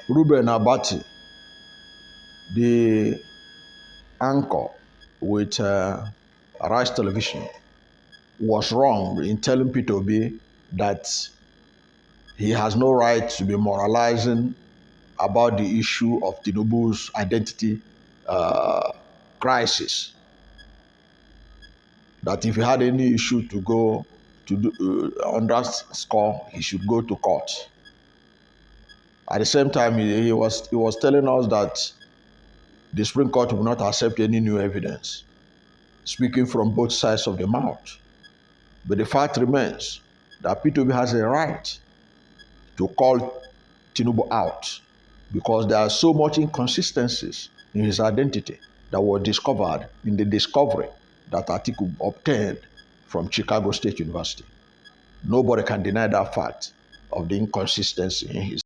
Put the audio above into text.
Ruben Abati, the anchor with Rice Television, was wrong in telling Peter Obi that he has no right to be moralizing about the issue of Tinubu's identity crisis. That if he had any issue to go to do, on that score, he should go to court. At the same time, he was telling us that the Supreme Court will not accept any new evidence, speaking from both sides of the mouth. But the fact remains that P2B has a right to call Tinubu out because there are so much inconsistencies in his identity that were discovered in the discovery that Atiku obtained from Chicago State University. Nobody can deny that fact of the inconsistency in his